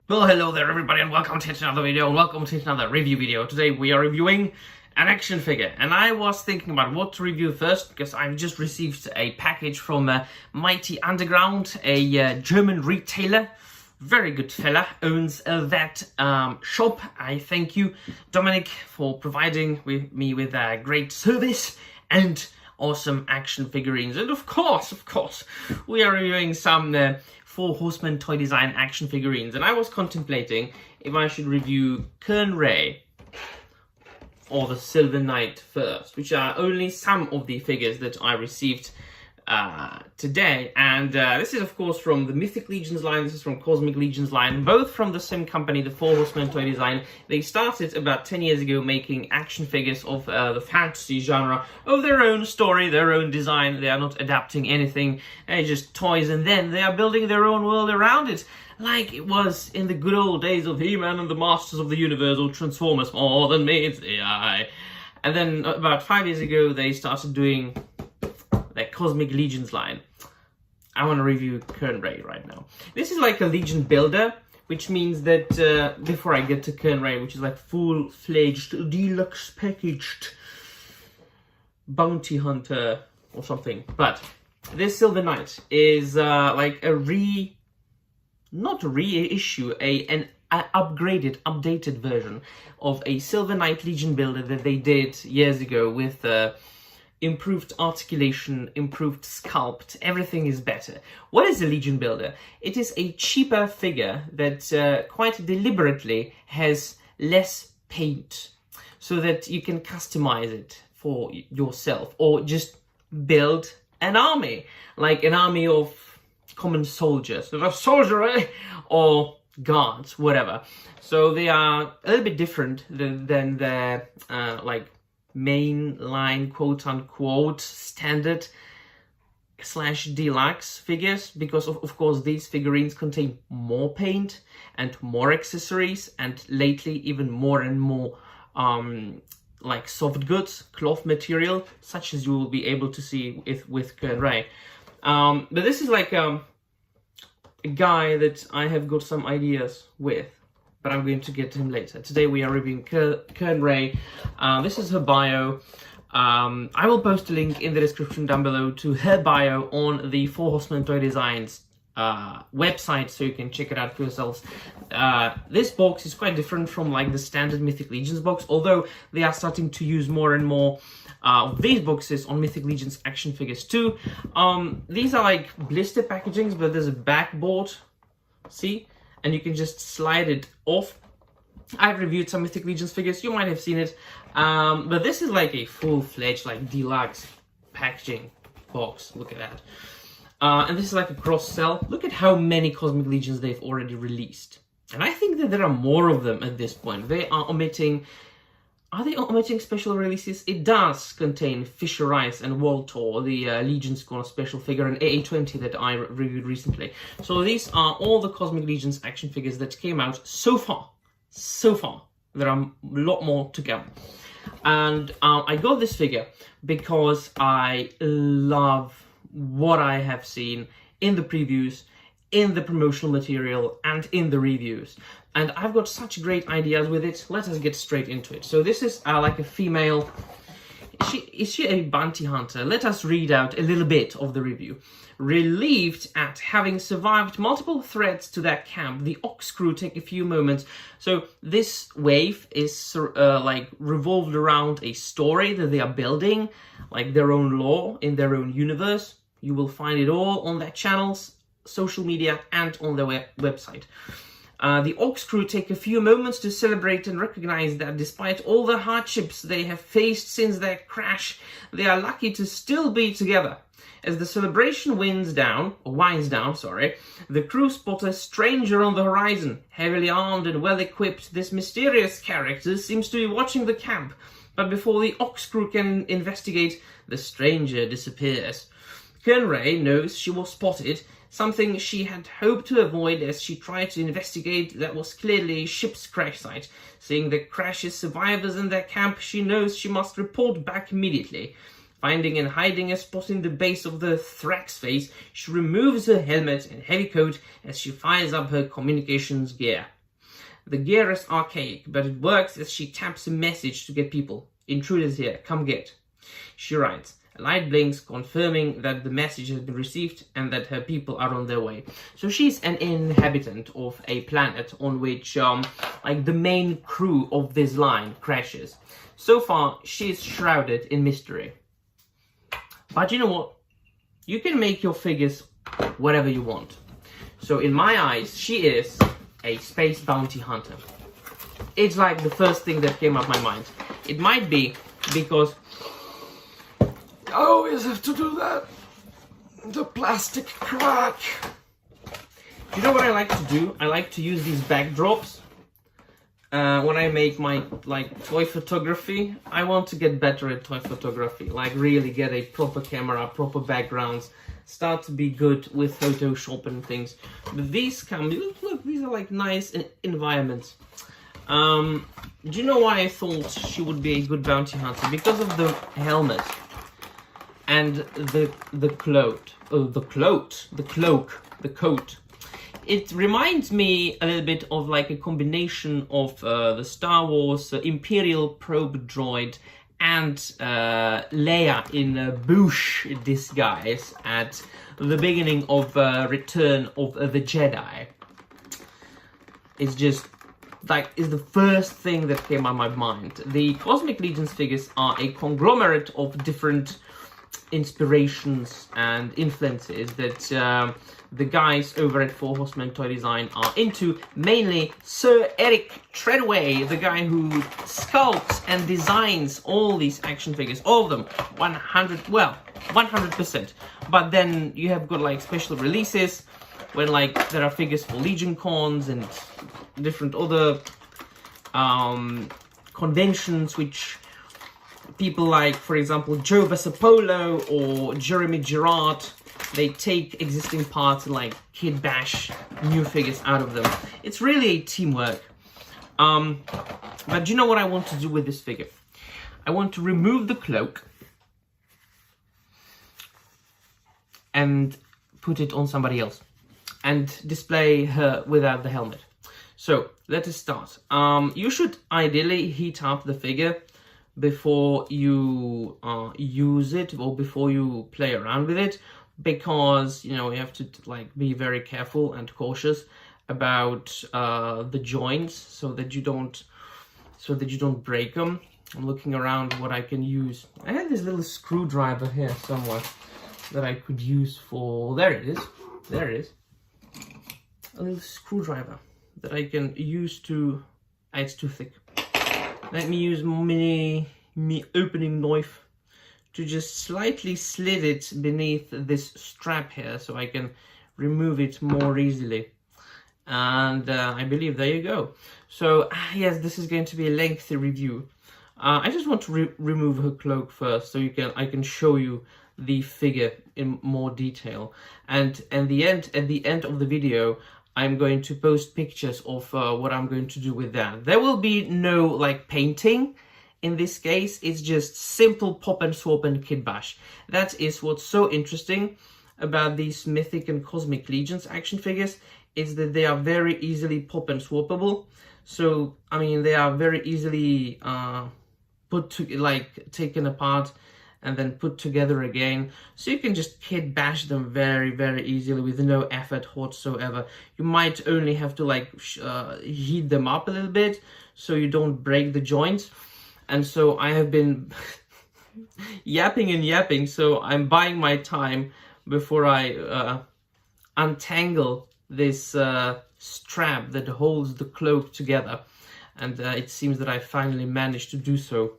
Well, hello there everybody and welcome to another video and welcome to another review video. Today we are reviewing an action figure and I was thinking about what to review first because I've just received a package from Mighty Underground, a German retailer. Very good fella, owns that shop. I thank you, Dominic, for providing me with a great service and awesome action figurines. And of course, we are reviewing some Four Horsemen toy design action figurines. And I was contemplating if I should review Kurnn or the Silver Knight first, which are only some of the figures that I received today. And this is of course from the Mythic Legions line, this is from Cosmic Legions line, both from the same company, the Four Horsemen toy design. They started about 10 years ago making action figures of the fantasy genre, of their own story, their own design. They are not adapting anything, they're just toys, and then they are building their own world around it, like it was in the good old days of He-Man and the Masters of the Universe, or Transformers more than meets the eye. And then about 5 years ago they started doing their Cosmic Legions line. I want to review Kurnn right now. This is like a Legion builder, which means that before I get to Kurnn, which is like full-fledged, deluxe packaged bounty hunter or something. But this Silver Knight is like a not a reissue, an upgraded, updated version of a Silver Knight Legion builder that they did years ago with improved articulation, improved sculpt, everything is better. What is a Legion builder? It is a cheaper figure that quite deliberately has less paint so that you can customize it for yourself or just build an army, like an army of common soldiers, so a soldiery or guards, whatever. So they are a little bit different than the like mainline quote-unquote standard / deluxe figures, because of course these figurines contain more paint and more accessories, and lately even more and more like soft goods, cloth material, such as you will be able to see with Kurnn. But this is like a guy that I have got some ideas with, but I'm going to get to him later. Today we are reviewing Kurnn. This is her bio. I will post a link in the description down below to her bio on the Four Horsemen Toy Designs website, so you can check it out for yourselves. This box is quite different from like the standard Mythic Legions box, although they are starting to use more and more of these boxes on Mythic Legions action figures too. These are like blister packagings, but there's a backboard, see? And you can just slide it off. I've reviewed some Mythic Legions figures, you might have seen it. But this is like a full-fledged, like deluxe packaging box. Look at that. And this is like a cross-sell. Look at how many Cosmic Legions they've already released. And I think that there are more of them at this point. They are omitting... Are they omitting special releases? It does contain Fisher Ice and Waltor, the Legion's Corner special figure, and AA20 that I reviewed recently. So these are all the Cosmic Legions action figures that came out so far. So far. There are a lot more to come. And I got this figure because I love what I have seen in the previews, in the promotional material, and in the reviews. And I've got such great ideas with it. Let us get straight into it. So this is like a female... Is she a bounty hunter? Let us read out a little bit of the review. Relieved at having survived multiple threats to their camp, the Ox crew take a few moments. So this wave is like revolved around a story that they are building, like their own lore in their own universe. You will find it all on their channels, social media, and on their website. The Ox crew take a few moments to celebrate and recognize that despite all the hardships they have faced since their crash, they are lucky to still be together. As the celebration winds down, the crew spot a stranger on the horizon. Heavily armed and well-equipped, this mysterious character seems to be watching the camp. But before the Ox crew can investigate, the stranger disappears. Kurnn knows she was spotted, something she had hoped to avoid as she tried to investigate that was clearly a ship's crash site. Seeing the crash's survivors in their camp, she knows she must report back immediately. Finding and hiding a spot in the base of the Thrax face, she removes her helmet and heavy coat as she fires up her communications gear. The gear is archaic, but it works as she taps a message to get people. Intruders here, come get. She writes. A light blinks, confirming that the message has been received and that her people are on their way. So she's an inhabitant of a planet on which, like, the main crew of this line crashes. So far, she's shrouded in mystery. But you know what? You can make your figures whatever you want. So in my eyes, she is a space bounty hunter. It's like the first thing that came up my mind. It might be because I always have to do that. The plastic crack. You know what I like to do? I like to use these backdrops. When I make my toy photography, I want to get better at toy photography. Like really get a proper camera, proper backgrounds, start to be good with Photoshop and things. But these come, look, these are like nice environments. Do you know why I thought she would be a good bounty hunter? Because of the helmet and the coat. It reminds me a little bit of like a combination of the Star Wars Imperial probe droid and Leia in Bush disguise at the beginning of Return of the Jedi. It's just like is the first thing that came on my mind. The Cosmic Legions figures are a conglomerate of different inspirations and influences that the guys over at Four Horsemen Toy Design are into, mainly Sir Eric Treadway, the guy who sculpts and designs all these action figures, all of them, 100%. But then you have got like special releases, when like there are figures for Legion Cons and different other conventions, which people like, for example, Joe Vasapolo or Jeremy Gerard, they take existing parts and like kid bash new figures out of them. It's really a teamwork. But you know what I want to do with this figure? I want to remove the cloak and put it on somebody else and display her without the helmet. So let us start. You should ideally heat up the figure before you use it or before you play around with it, because you know you have to like be very careful and cautious about the joints so that you don't break them. I'm looking around what I can use. I have this little screwdriver here somewhere that I could use for, there it is, a little screwdriver that I can use to, it's too thick. Let me use my opening knife to just slightly slit it beneath this strap here so I can remove it more easily. And I believe there you go. So yes, this is going to be a lengthy review. I just want to remove her cloak first so I can show you the figure in more detail. And at the end of the video, I'm going to post pictures of what I'm going to do with that. There will be no like painting in this case. It's just simple pop and swap and kit bash. That is what's so interesting about these Mythic and Cosmic Legions action figures, is that they are very easily pop and swappable. So I mean, they are very easily taken apart and then put together again. So you can just kit bash them very, very easily with no effort whatsoever. You might only have to like heat them up a little bit so you don't break the joints. And so I have been yapping, so I'm buying my time before I untangle this strap that holds the cloak together. And it seems that I finally managed to do so.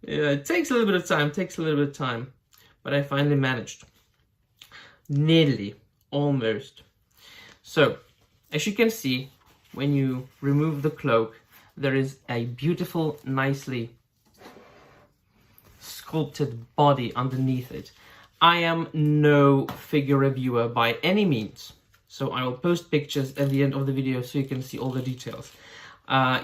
Yeah, it takes a little bit of time, but I finally managed. Nearly, almost. So, as you can see, when you remove the cloak, there is a beautiful, nicely sculpted body underneath it. I am no figure reviewer by any means, so I will post pictures at the end of the video so you can see all the details.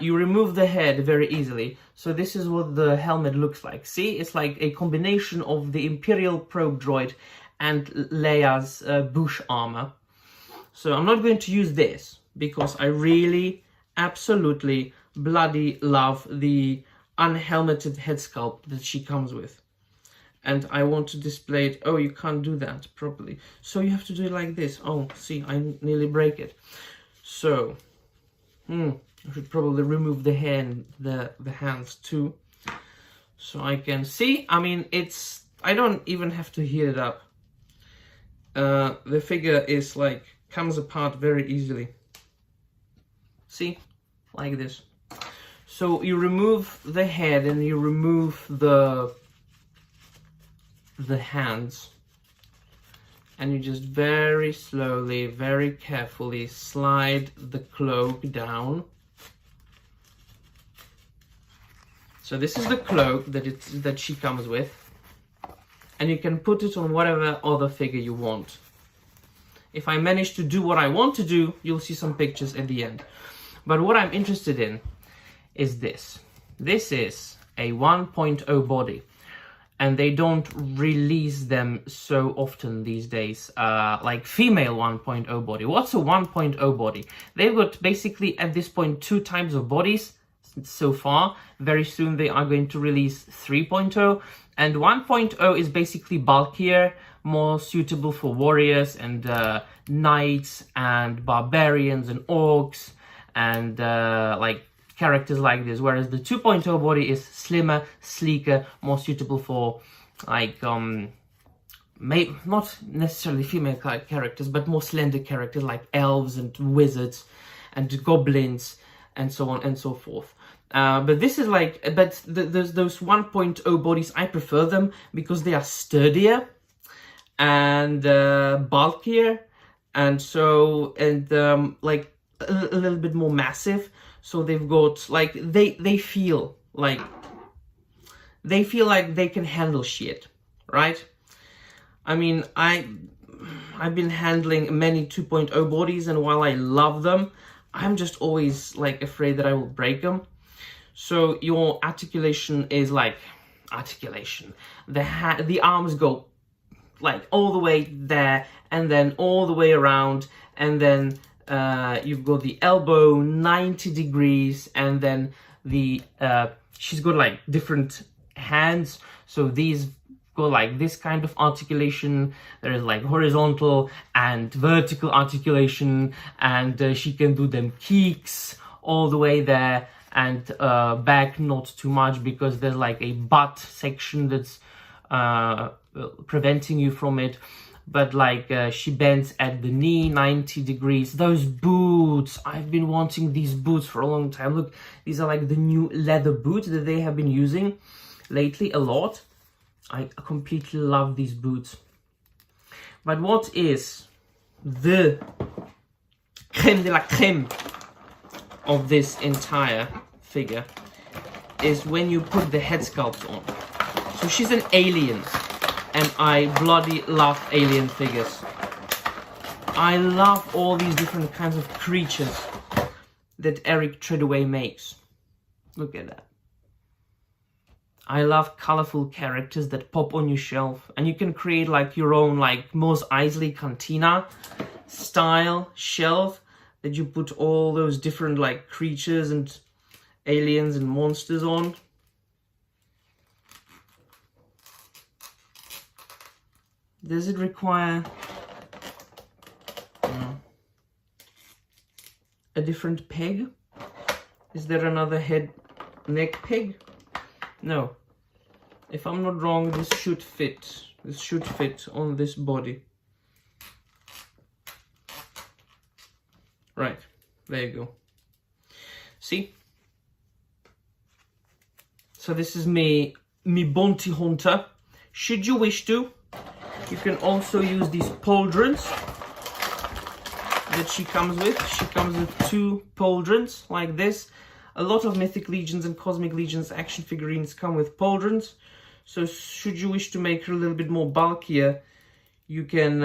You remove the head very easily. So this is what the helmet looks like. See, it's like a combination of the Imperial probe droid and Leia's bush armor. So I'm not going to use this because I really, absolutely, bloody love the unhelmeted head sculpt that she comes with. And I want to display it. Oh, you can't do that properly. So you have to do it like this. Oh, see, I nearly break it. So, I should probably remove the hand, the hands too. So I can see, I mean, I don't even have to heat it up. The figure is like, comes apart very easily. See, like this. So you remove the head and you remove the hands, and you just very slowly, very carefully slide the cloak down. So this is the cloak that she comes with, and you can put it on whatever other figure you want. If I manage to do what I want to do, you'll see some pictures at the end. But what I'm interested in is this. This is a 1.0 body. And they don't release them so often these days, like female 1.0 body. What's a 1.0 body? They've got basically at this point 2 types of bodies so far. Very soon they are going to release 3.0, and 1.0 is basically bulkier, more suitable for warriors and knights and barbarians and orcs and like characters like this, whereas the 2.0 body is slimmer, sleeker, more suitable for like not necessarily female characters, but more slender characters like elves and wizards and goblins and so on and so forth. But this is like, those 1.0 bodies, I prefer them because they are sturdier and bulkier, and so like a little bit more massive. So they've got like they feel like they can handle shit, right? I mean, I've been handling many 2.0 bodies, and while I love them, I'm just always like afraid that I will break them. So your articulation is like articulation. The arms go like all the way there, and then all the way around, and then you've got the elbow 90 degrees, and then she's got like different hands. So these go like this kind of articulation. There is like horizontal and vertical articulation, and she can do them kicks all the way there, and back not too much because there's like a butt section that's preventing you from it. But like she bends at the knee 90 degrees. Those boots, I've been wanting these boots for a long time. Look, these are like the new leather boots that they have been using lately a lot. I completely love these boots. But what is the creme de la creme of this entire figure is when you put the head sculpt on. So she's an alien, and I bloody love alien figures. I love all these different kinds of creatures that Eric Treadaway makes. Look at that. I love colorful characters that pop on your shelf, and you can create like your own like Mos Eisley Cantina style shelf that you put all those different like creatures and aliens and monsters on. Does it require a different peg? Is there another neck peg? No. If I'm not wrong, this should fit. This should fit on this body. Right. There you go. See? So this is me bounty hunter. Should you wish to, you can also use these pauldrons that she comes with. She comes with 2 pauldrons like this. A lot of Mythic Legions and Cosmic Legions action figurines come with pauldrons. So should you wish to make her a little bit more bulkier, you can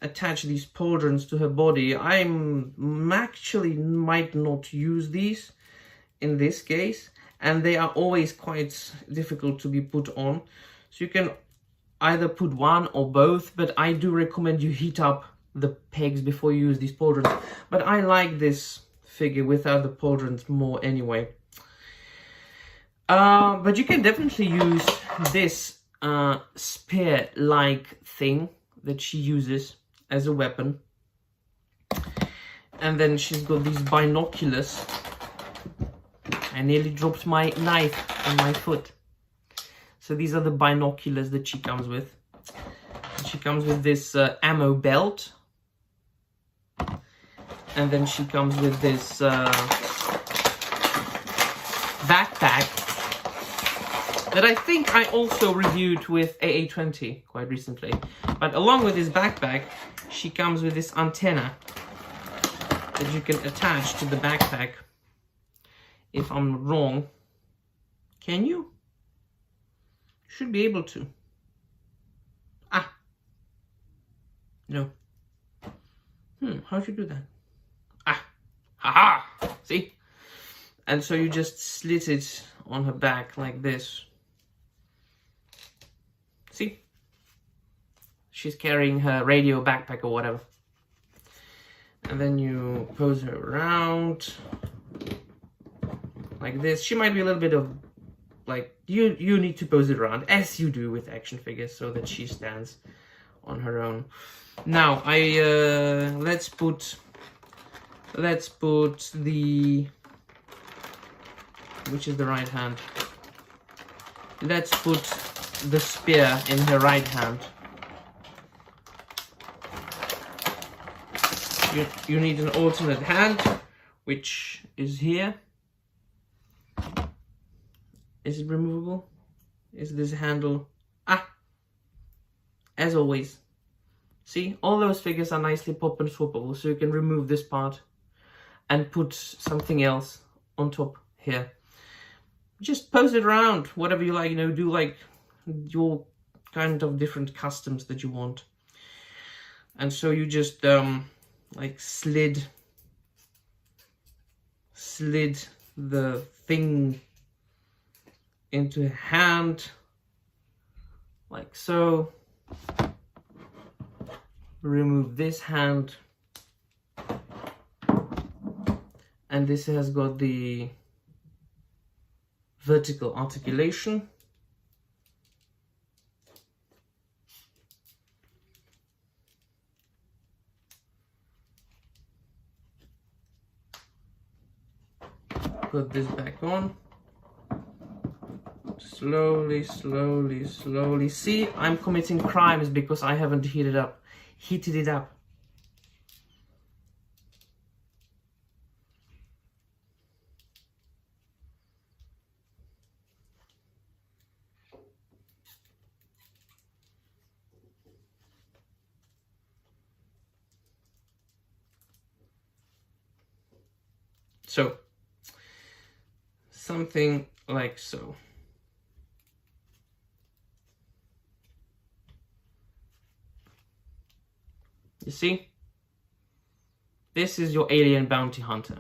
attach these pauldrons to her body. I'm actually might not use these in this case, and they are always quite difficult to be put on. So you can either put one or both, but I do recommend you heat up the pegs before you use these pauldrons. But I like this figure without the pauldrons more anyway. But you can definitely use this spear-like thing that she uses as a weapon. And then she's got these binoculars. I nearly dropped my knife on my foot. So these are the binoculars that she comes with. And she comes with this ammo belt. And then she comes with this backpack that I think I also reviewed with AA20 quite recently. But along with this backpack, she comes with this antenna that you can attach to the backpack. If I'm wrong, can you? Should be able to. Ah, no. How'd you do that? Ah, haha, see? And so you just slit it on her back like this. See? She's carrying her radio backpack or whatever. And then you pose her around like this. She might be a little bit of like, you need to pose it around as you do with action figures so that she stands on her own. Now let's put the, which is the right hand? Let's put the spear in her right hand. You need an alternate hand, which is here. Is it removable? Is this handle? Ah! As always. See, all those figures are nicely pop and swappable, so you can remove this part and put something else on top here. Just pose it around, whatever you like, you know, do like your kind of different customs that you want. And so you just like slid the thing into a hand like so. Remove this hand, and this has got the vertical articulation. Put this back on. Slowly, slowly, slowly. See, I'm committing crimes because I haven't heated it up. So, something like so. You see? This is your alien bounty hunter.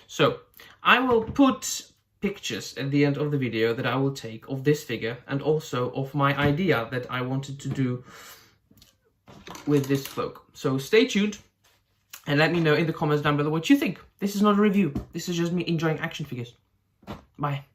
So, I will put pictures at the end of the video that I will take of this figure and also of my idea that I wanted to do with this cloak. So stay tuned and let me know in the comments down below what you think. This is not a review. This is just me enjoying action figures. Bye.